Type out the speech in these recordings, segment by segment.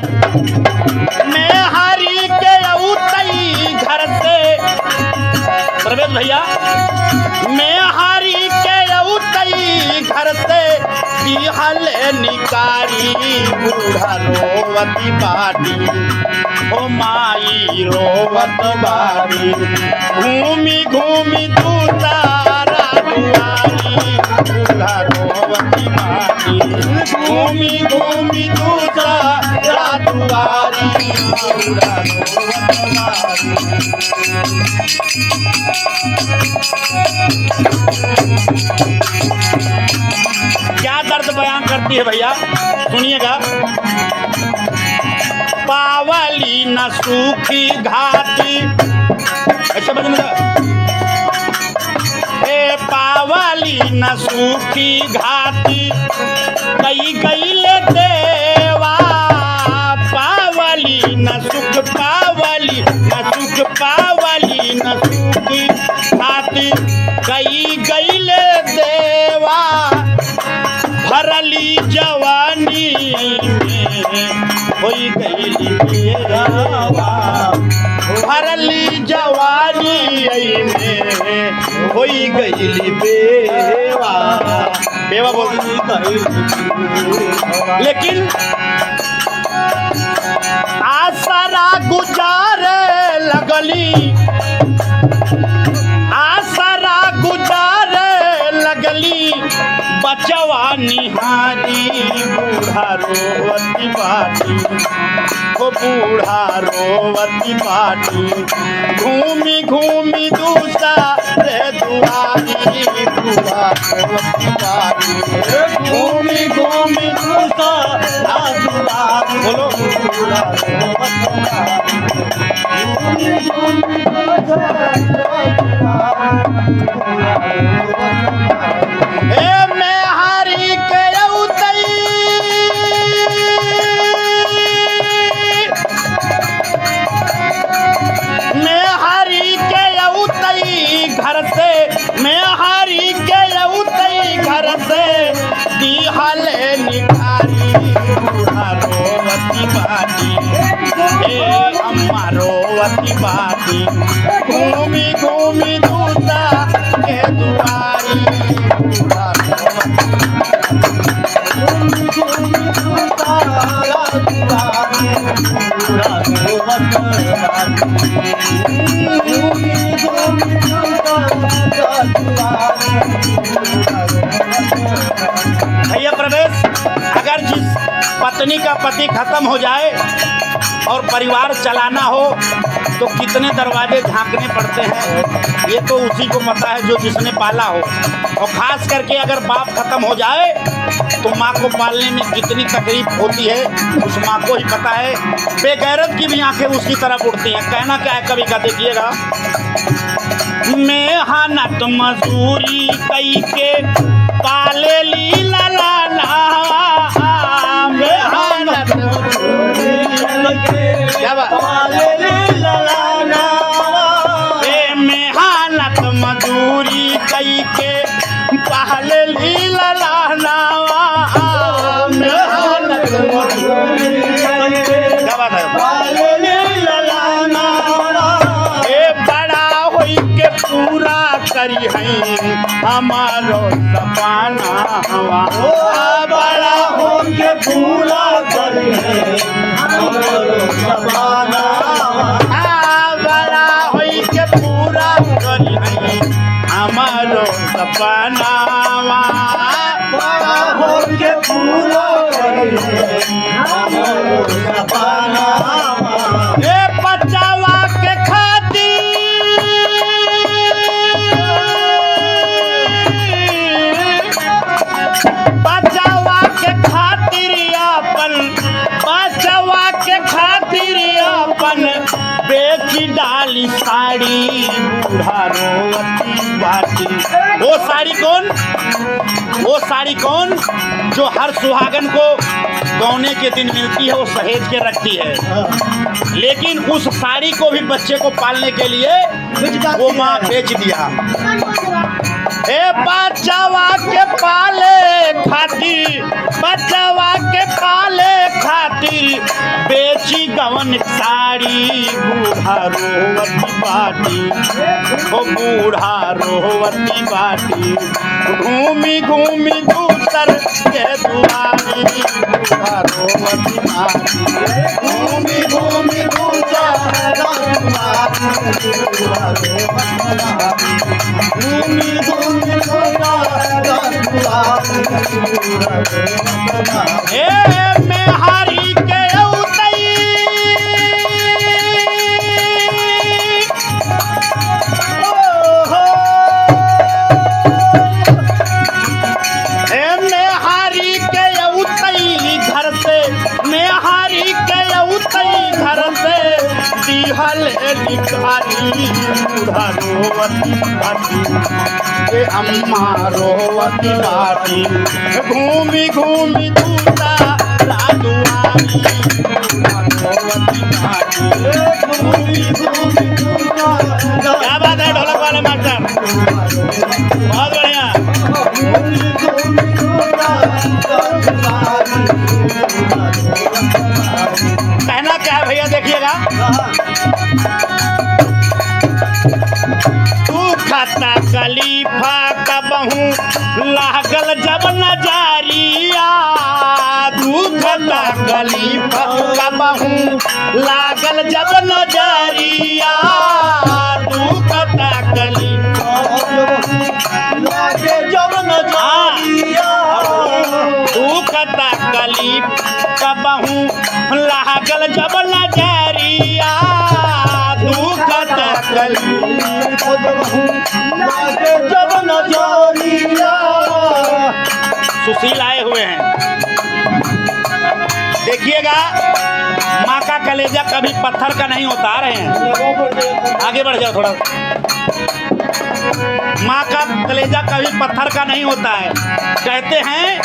मैं हारी के उतई घर से प्रवेश भैया, मैं हारी के उतई घर से दिहल निकारी बूढ़ा रोवती बाटी, ओ माई रोवत बाटी, घूमी घूमी तू तारा दुआरी बूढ़ा रोवती बाटी, घूमी घूमी तू तारा दुआरी बूढ़ा रोवत बाटी। क्या दर्द बयान करती है भैया, सुनिएगा। पावली न सूखी घाटी, ऐसा बदल ए पावली न सूखी घाटी, कई गईले देवा, पावली न सुख पावली न सुख पावली न सूखी घाटी, कई गईले देवा, भरली जवानी में होई गईली बेवा, भरली जवानी में होई गईली बेवा, बेवा बोलती लेकिन आसरा गुजारे लगली, आसरा गुजारे लगली, बचवा निहारी बूढ़ा रोवती बाटी, ओ बूढ़ा रोवती बाटी, घूमी घूमी दूसरे दुआरी बूढ़ा रोवती बाटी, घूमी घूमी दूसरा दुआरी, बोलो बूढ़ा रोवती बाटी, घूमी घूमी दूसरा घर से, मैं हारी के उतई घर से दिहल निखारी बूढ़ा रोवती बाटी, ए अम्मा रोवती बाटी, घूमी घूमी दूसरा के दुआरी बूढ़ा रोवती बाटी, घूमी घूमी दूसरा दुआरी बूढ़ा रोवती बाटी, घूमी घूमी भैया प्रवेश, अगर जिस पत्नी का पति खत्म हो जाए और परिवार चलाना हो तो कितने दरवाजे झांकने पड़ते हैं, ये तो उसी को पता है जो जिसने पाला हो। और ख़ास करके अगर बाप खत्म हो जाए तो माँ को पालने में कितनी तकलीफ होती है उस माँ को ही पता है। बेगैरत की भी आंखें उसकी तरफ उड़ती हैं। कहना क्या है कवि का, देखिएगा। मेहनत मजदूरी कई के पाले ली ललाना, मेहनत मजदूरी के पाले ली ललाना, मेहनत मजदूरी कई के पाले ली ललाना, मेहनत मजदूरी कई के पाले ली ललाना, पूरा करी है हमारो सपना, बड़ा हो के पूरा करी है हमारो सपना, बड़ा हो के पूरा करी है हमारो सपना, बड़ा हो के पूरा करी है हमारो सपना, बचावा के खातिर बेची डाली साड़ी बूढ़ा रोवती बाटी। वो साड़ी कौन, वो साड़ी कौन जो हर सुहागन को गौने के दिन मिलती है, वो सहेज के रखती है। लेकिन उस साड़ी को भी बच्चे को पालने के लिए वो माँ बेच दिया। ए बच्चावा के पाले खातिर, बच्चावा के पाले खातिर बेची गवन साड़ी, बूढ़ा रोवती बाटी, ओ बूढ़ा रोवती बाटी, घूमी घूमी दूसर के दुआरी, बूढ़ा रोवती बाटी, घूमी घूमी दूसर घूमी घूमी ए मैं हारी के उतई, ए मैं हारी के उतई घर से, मैं हारी के उतई घर से दिहल निकारी, बूढ़ा रोवती बाटी, ए अम्मा रोवती बाटी, घूमी घूमी दूसरा दुआरी, बूढ़ा रोवती बाटी, घूमी घूमी दूसरा। क्या बात है ढोलक वाले मास्टर, बहुत बढ़िया। कहना क्या है भैया, देखिएगा। तू खाता खलीफा का बहू लागल जब नजारिया, तू खाता खलीफा का बहू लागल जब नजारिया, तू खाता खलीफा लागल जब नजारिया, तू खाता खलीफा का बहू लागल जब नजारिया, तू खाता खलीफा जब नजारिया। सुशील आए हुए हैं, देखिएगा। माँ का कलेजा कभी पत्थर का नहीं होता। आ रहे हैं, आगे बढ़ जाओ थोड़ा। माँ का कलेजा कभी पत्थर का नहीं होता है। कहते हैं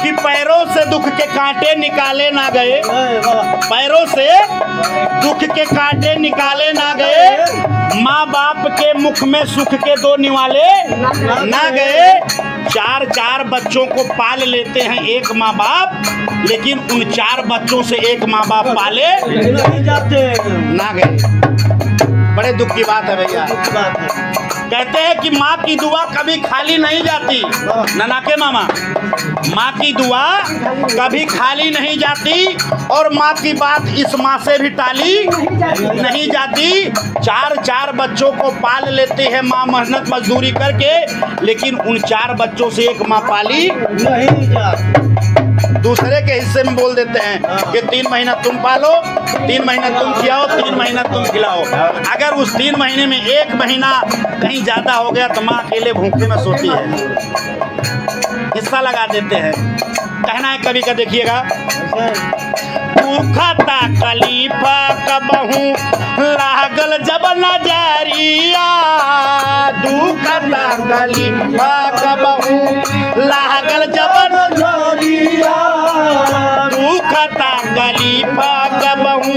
कि पैरों से दुख के कांटे निकाले ना गए, पैरों से दुख के कांटे निकाले ना गए, माँ बाप के मुख में सुख के दो निवाले ना गए। चार चार बच्चों को पाल लेते हैं एक माँ बाप, लेकिन उन चार बच्चों से एक माँ बाप पाले नहीं जाते ना गए। बड़े दुख की बात है भैया। कहते हैं कि माँ की दुआ कभी खाली नहीं जाती। ननाके मामा, माँ की दुआ कभी खाली नहीं जाती, और माँ की बात इस माँ से भी टाली नहीं जाती। चार चार बच्चों को पाल लेते हैं माँ मेहनत मजदूरी करके, लेकिन उन चार बच्चों से एक माँ पाली नहीं जाती। दूसरे के हिस्से में बोल देते हैं कि 3 महीना तुम पालो, 3 महीना तुम खिलाओ, 3 महीना तुम खिलाओ। अगर उस 3 महीने में 1 महीना कहीं ज़्यादा हो गया तो माँ अकेले भूखे में सोती है, हिस्सा लगा देते हैं। कहना है कवि का, देखिएगा। खाता खलीफा का बहू लागल जब नजरिया, खाता खलीफा का बहू लागल जब नजरिया, खाता खलीफा का बहू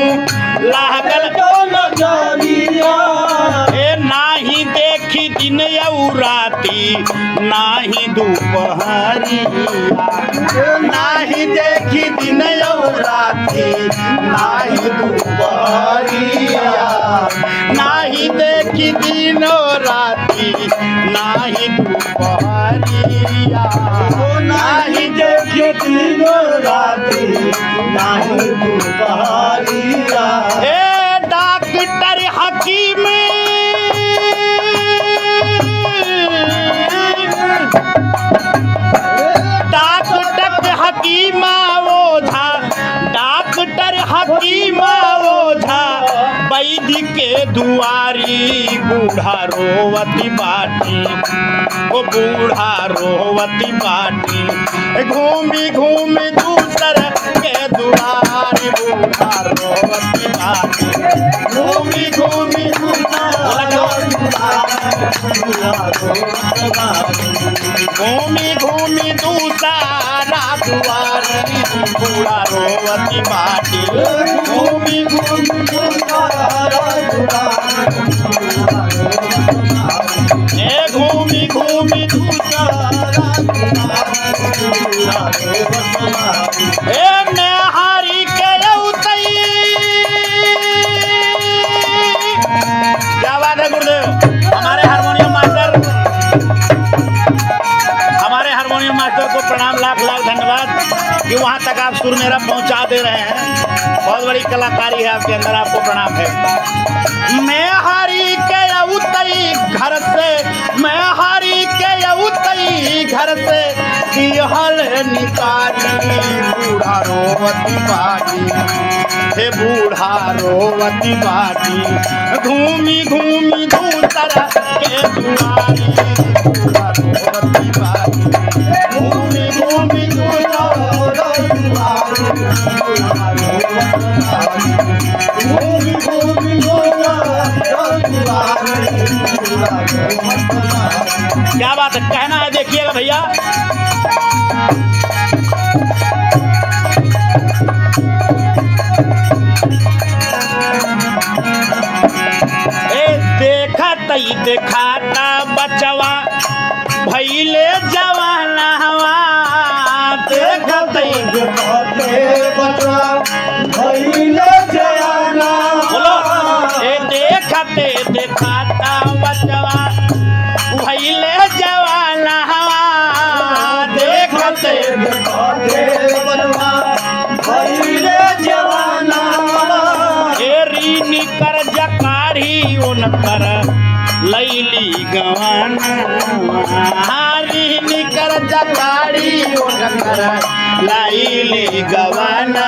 लागल जब नजरिया। ए नाही देखी दिन यऊ राती, नाही दोपहरिया, नाही देखी दिन यऊ राती, नाही दोपहरिया, नाही देखी दिन राती, नाही दोपहरिया, नाही देखी दिन राती, नाही दोपहरिया। ए डॉक्टर हकीम, डॉक्टर हकीमा ओझा, डॉक्टर हकीमा ओझा, वैद्य के दुआरी, बूढ़ा रोवती बाटी, ओ बूढ़ा रोवती बाटी, घूमी घूमी दूसर के दुआरी, बूढ़ा रोवती बाटी, घूमी घूमी घूमी घूमी दूसरा दुआरी, बूढ़ा रोवती बाटी, घूमी घूमी दूसरा दुआरी, घूमी आप सुर मेरा पहुंचा दे रहे हैं। बहुत बड़ी कलाकारी है आपके अंदर, आपको प्रणाम है। मैं हारी के उतई घर से, मैं हारी के उतई घर से दिहल निकाली, बूढ़ा रोवती बाटी, हे बूढ़ा रोवती बाटी, घूमी घूमी दूसर के दुआरी, बूढ़ा रोवती बाटी, घूमी घूमी क्या बात है, कहना है देखिएगा भैया। देखाता बचवा भैले जवाना हवा, देखते बचवा भैले जवाना, बोलो देखते देखाता बचवा भैले जवाना हवा, देखते बचवा भैले जवाना, रीनी कर जकारी उनकर लैली गवाना, रीनी कर जकारी उनकर लैली गवाना,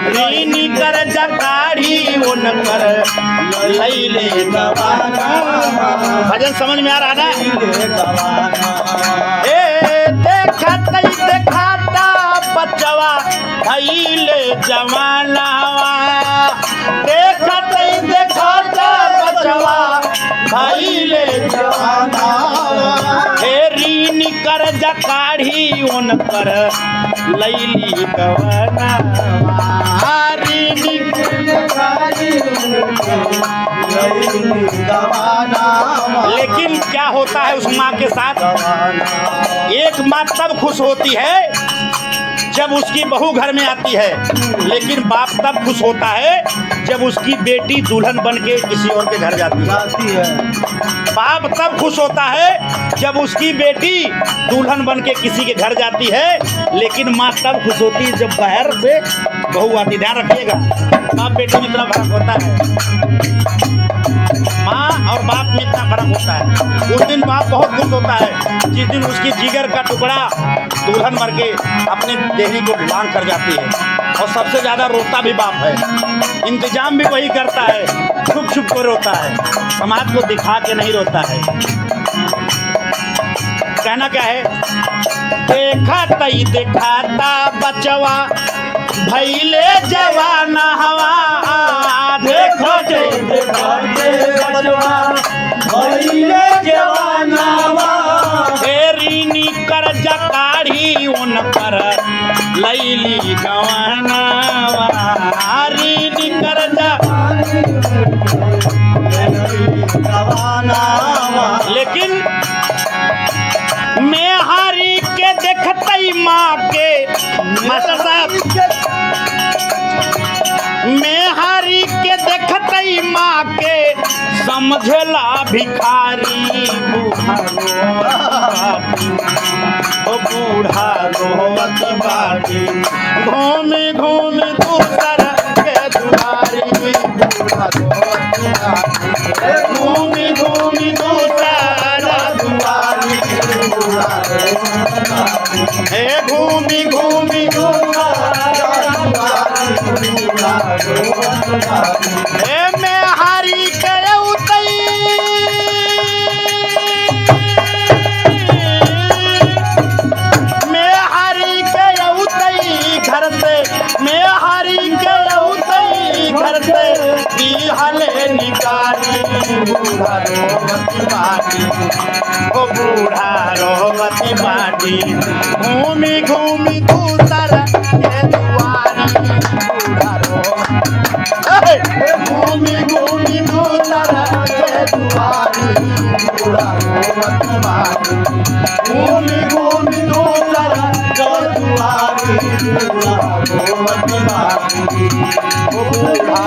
रीनी कर जकारी उनकर लैली गवाना। भजन समझ में आ रहा ना? देखता बचवा भैले जवाना, देखता बचवा भैले जवाना, रीनी कर जकारी उनकर लैली गवाना, रीनी लेकिन क्या होता है उस माँ के साथ? एक माँ तब खुश होती है जब उसकी बहू घर में आती है, लेकिन बाप तब खुश होता है जब उसकी बेटी दुल्हन बन के किसी और के घर जाती है। बाप तब खुश होता है जब उसकी बेटी दुल्हन बन के किसी के घर जाती है, लेकिन माँ तब खुश होती है जब बाहर से बहू आती। ध्यान रखिएगा, बाप बेटी में इतना फर्क होता है, माँ और बाप में इतना फर्क होता है। उस दिन बाप बहुत खुश होता है जिस दिन उसकी जिगर का टुकड़ा दुल्हन मर के अपने देहरी को मांग कर जाती है, और सबसे ज्यादा रोता भी बाप है। इंतजाम भी वही करता है, छुप छुप कर रोता है, समाज को दिखा के नहीं रोता है। कहना क्या है? देखाता बचवा भैले जवाना हवा, देखो बचवा भैले जवाना, रीनी कर जकारी उनकर लैली गवाना, रीनी कर जवाना। लेकिन मैं हारी के देखते माँ के, मास्टर साहब, मैं हारी के देखते माँ के समझला भिखारी, बूढ़ा रोवती बाटी, घूमी घूमी दूसर के दुआरी, बूढ़ा रोवती बाटी, घूमी घूमी दूसर दुआरी, हे घूमी घूमी हे मैं हारी के उतई, मैं हारी के उतई घर से, मैं हारी के उतई घर से दिहले निकाली, बूढ़ा रोवती बाटी, ओ बूढ़ा रोवती बाटी, घूमी घूमी दूसर के दुआरी, बूढ़ा घूमी घूमी दूसर के दुआरी, बूढ़ा रोवती बाटी, घूमी घूमी दूसर के दुआरी, बूढ़ा रोवती बाटी, ओ बूढ़ा